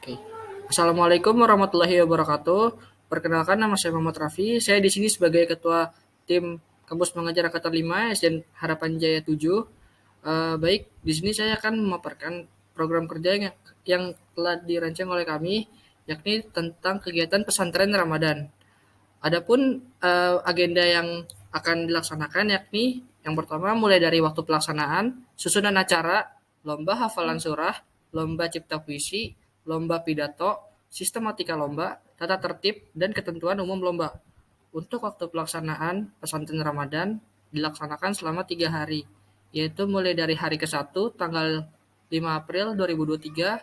Oke. Assalamualaikum warahmatullahi wabarakatuh. Perkenalkan nama saya Muhammad Raffi. Saya di sini sebagai ketua tim Kampus Mengajar Angkatan 5 SDN Harapan Jaya 7. Baik, di sini saya akan memaparkan program kerja yang telah dirancang oleh kami, yakni tentang kegiatan pesantren Ramadan. Adapun agenda yang akan dilaksanakan yakni yang pertama mulai dari waktu pelaksanaan, susunan acara, lomba hafalan surah, lomba cipta puisi, lomba pidato, sistematika lomba, tata tertib, dan ketentuan umum lomba. Untuk waktu pelaksanaan pesantren Ramadan dilaksanakan selama 3 hari, yaitu mulai dari hari ke-1 tanggal 5 April 2023,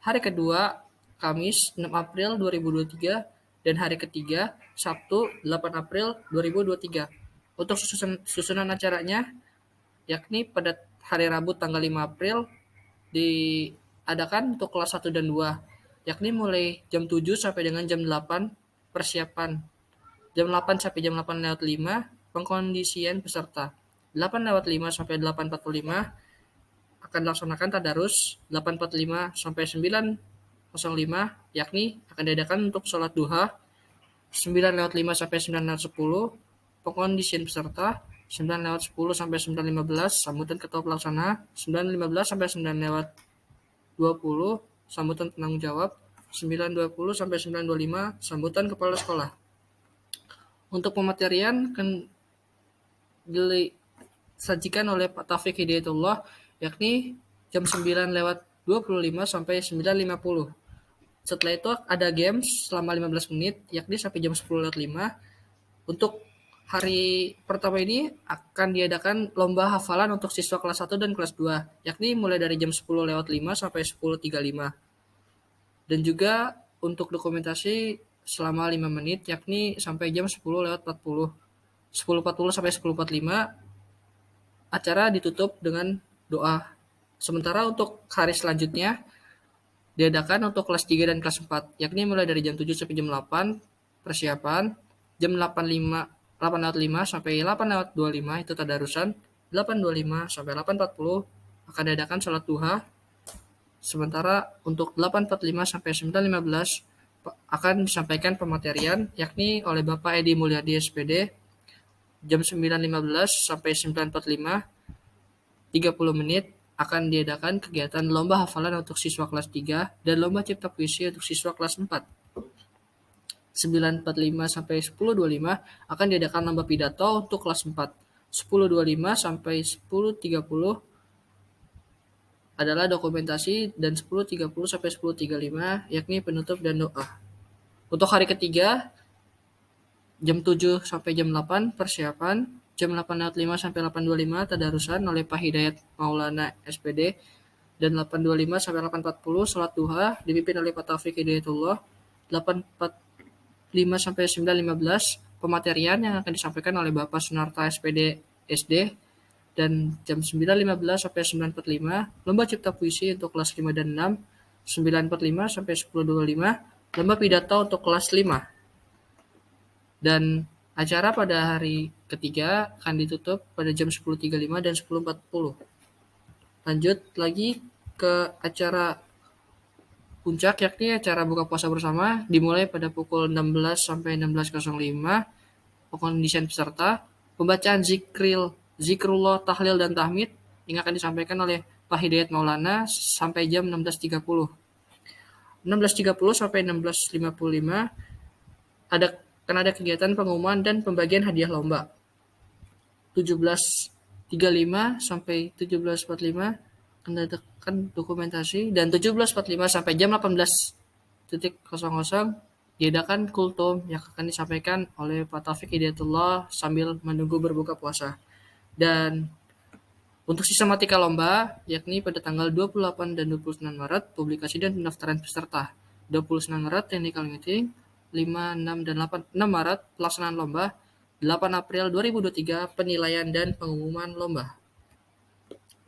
hari kedua Kamis 6 April 2023, dan hari ketiga Sabtu 8 April 2023. Untuk susunan acaranya yakni pada hari Rabu tanggal 5 April diadakan untuk kelas 1 dan 2, yakni mulai jam 7 sampai dengan jam 8 persiapan, jam 8 sampai jam 8:05 pengkondisian peserta, 8:05 sampai 8:45 akan dilaksanakan tadarus, 8:45 sampai 9:05 yakni akan diadakan untuk sholat duha, 9:05 sampai 9:10 pengkondisian peserta, 9:10 sampai 9:15 sambutan ketua pelaksana, 9:15 sampai 9:20 sambutan penanggung jawab, 9:20 sampai 9:25 sambutan kepala sekolah. Untuk pematerian akan disajikan oleh Pak Taufik Hidayatullah, yakni jam 9:25 sampai 9:50. Setelah itu ada games selama 15 menit, yakni sampai jam 10:05. Untuk hari pertama ini akan diadakan lomba hafalan untuk siswa kelas 1 dan kelas 2, yakni mulai dari jam 10:05 sampai 10:35. Dan juga untuk dokumentasi selama 5 menit, yakni sampai jam 10:40. 10:40 sampai 10:45 acara ditutup dengan doa. Sementara untuk hari selanjutnya diadakan untuk kelas 3 dan kelas 4, yakni mulai dari jam 7 sampai jam 8 persiapan, jam 8:05 sampai 8:25 itu tadarusan, 8:25 sampai 8:40 akan diadakan sholat duha. Sementara untuk 8:45 sampai 9:15 akan disampaikan pematerian, yakni oleh Bapak Edi Mulyadi SPD, jam 9:15 sampai 9:45, 30 menit akan diadakan kegiatan lomba hafalan untuk siswa kelas 3 dan lomba cipta puisi untuk siswa kelas 4. 9:45 sampai 10:25 akan diadakan lomba pidato untuk kelas 4. 10:25 sampai 10:30 adalah dokumentasi, dan 10:30 sampai 10:35 yakni penutup dan doa. Untuk hari ketiga jam 7 sampai jam 8 persiapan, jam 8:05 sampai 8:25 tadarusan oleh Pak Hidayat Maulana SPD, dan 8:25 sampai 8:40 sholat duha dipimpin oleh Pak Taufik Hidayatullah. 8:45 sampai 9:15 pematerian yang akan disampaikan oleh Bapak Sunarta SPD SD, dan jam 9:15 sampai 9:45 lomba cipta puisi untuk kelas 5 dan 6, 9:45 sampai 10:25 lomba pidato untuk kelas 5. Dan acara pada hari ketiga akan ditutup pada jam 10:35 dan 10:40. Lanjut lagi ke acara puncak, yakni acara buka puasa bersama dimulai pada pukul 16 sampai 16:05. Pengkondisian peserta, pembacaan zikrullah, tahlil, dan tahmid yang akan disampaikan oleh Pak Hidayat Maulana sampai jam 16:30. 16:30 sampai 16:55 akan ada kegiatan pengumuman dan pembagian hadiah lomba. 17:35 sampai 17:45 akan diadakan dokumentasi, dan 17:45 sampai jam 18:00 diadakan kultum yang akan disampaikan oleh Pak Taufik Hidayatullah sambil menunggu berbuka puasa. Dan untuk sistematika lomba, yakni pada tanggal 28 dan 29 Maret, publikasi dan pendaftaran peserta. 29 Maret technical meeting, 5, 6, dan 6 Maret pelaksanaan lomba, 8 April 2023 penilaian dan pengumuman lomba.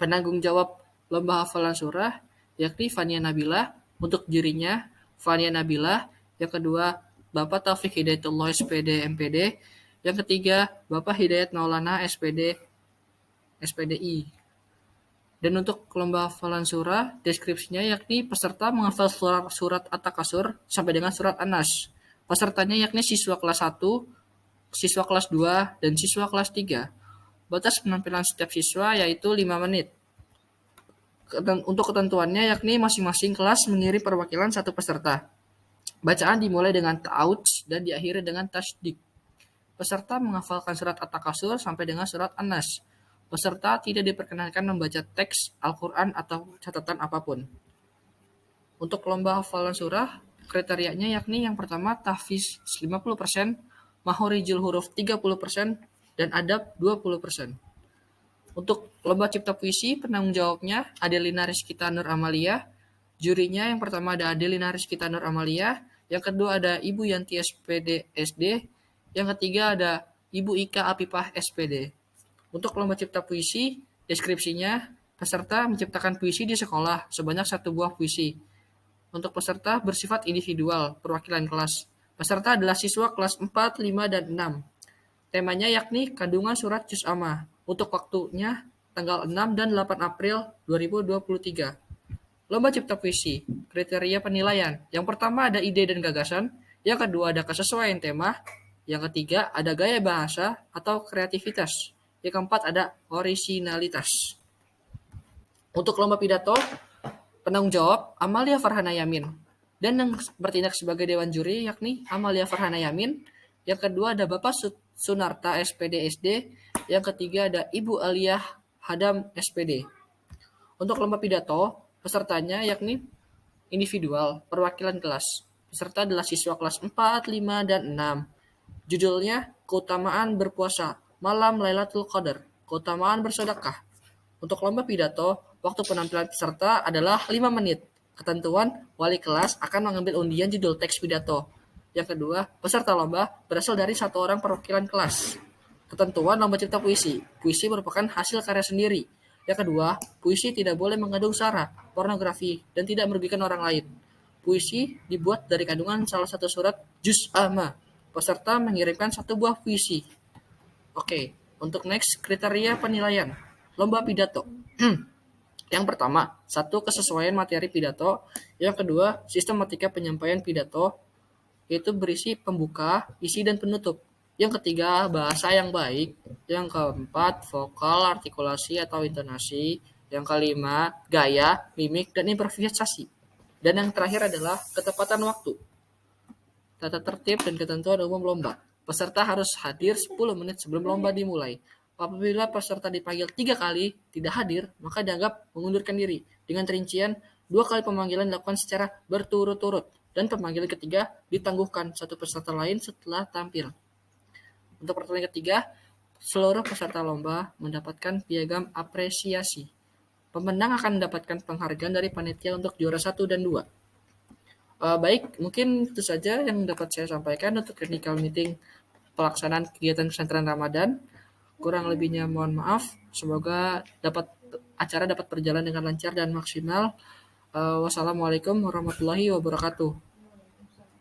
Penanggung jawab lomba hafalan surah yakni Fania Nabilah, untuk jurinya Fania Nabilah, yang kedua Bapak Taufik Hidayatullah SPD MPD, yang ketiga Bapak Hidayat Maulana SPD SPDI. Dan untuk lomba hafalan surah, deskripsinya yakni peserta menghafal surat At-Takasur sampai dengan surat An-Nas. Pesertanya yakni siswa kelas 1, siswa kelas 2, dan siswa kelas 3. Batas penampilan setiap siswa yaitu 5 menit. Untuk ketentuannya yakni masing-masing kelas mengirim perwakilan satu peserta. Bacaan dimulai dengan ta'awudz dan diakhiri dengan tasdik. Peserta menghafalkan surat At-Takasur sampai dengan surat An-Nas. Peserta tidak diperkenankan membaca teks Al-Quran atau catatan apapun. Untuk lomba hafalan surah, kriterianya yakni yang pertama tahfiz 50%, mahorijul huruf 30%, dan adab 20%. Untuk lomba cipta puisi, penanggung jawabnya Adelina Rizkita Nur Amalia. Jurinya yang pertama ada Adelina Rizkita Nur Amalia, yang kedua ada Ibu Yanti SPD SD, yang ketiga ada Ibu Ika Apipah SPD. Untuk lomba cipta puisi, deskripsinya peserta menciptakan puisi di sekolah sebanyak 1 buah puisi. Untuk peserta bersifat individual, perwakilan kelas. Peserta adalah siswa kelas 4, 5, dan 6. Temanya yakni kandungan surat Juz Amma. Untuk waktunya tanggal 6 dan 8 April 2023. Lomba cipta puisi, kriteria penilaian. Yang pertama ada ide dan gagasan, yang kedua ada kesesuaian tema, yang ketiga ada gaya bahasa atau kreativitas, yang keempat ada orisinalitas. Untuk lomba pidato, penanggung jawab Amalia Farhana Yamin, dan yang bertindak sebagai dewan juri yakni Amalia Farhana Yamin. Yang kedua ada Bapak Sunarta SPD SD, yang ketiga ada Ibu Aliyah Hadam SPD. Untuk lomba pidato, pesertanya yakni individual, perwakilan kelas. Peserta adalah siswa kelas 4, 5, dan 6. Judulnya, Keutamaan Berpuasa, Malam Lailatul Qadar, Keutamaan Bersedekah. Untuk lomba pidato, waktu penampilan peserta adalah 5 menit. Ketentuan, wali kelas akan mengambil undian judul teks pidato. Yang kedua, peserta lomba berasal dari 1 orang perwakilan kelas. Ketentuan lomba cipta puisi. Puisi merupakan hasil karya sendiri. Yang kedua, puisi tidak boleh mengandung sara, pornografi, dan tidak merugikan orang lain. Puisi dibuat dari kandungan salah satu surat Juz Amma. Peserta mengirimkan 1 buah puisi. Oke, untuk next kriteria penilaian. Lomba pidato. Yang pertama, 1 kesesuaian materi pidato. Yang kedua, sistematika penyampaian pidato, yaitu berisi pembuka, isi, dan penutup. Yang ketiga, bahasa yang baik. Yang keempat, vokal, artikulasi atau intonasi. Yang kelima, gaya, mimik, dan improvisasi. Dan yang terakhir adalah ketepatan waktu, tata tertib, dan ketentuan umum lomba. Peserta harus hadir 10 menit sebelum lomba dimulai. Apabila peserta dipanggil 3 kali tidak hadir, maka dianggap mengundurkan diri. Dengan rincian, 2 kali pemanggilan dilakukan secara berturut-turut, dan pemanggilan ketiga ditangguhkan satu peserta lain setelah tampil. Untuk pertanyaan ketiga, seluruh peserta lomba mendapatkan piagam apresiasi. Pemenang akan mendapatkan penghargaan dari panitia untuk juara 1 dan 2. Baik, mungkin itu saja yang dapat saya sampaikan untuk technical meeting pelaksanaan kegiatan pesantren Ramadan. Kurang lebihnya mohon maaf. Semoga acara dapat berjalan dengan lancar dan maksimal. Wassalamualaikum warahmatullahi wabarakatuh.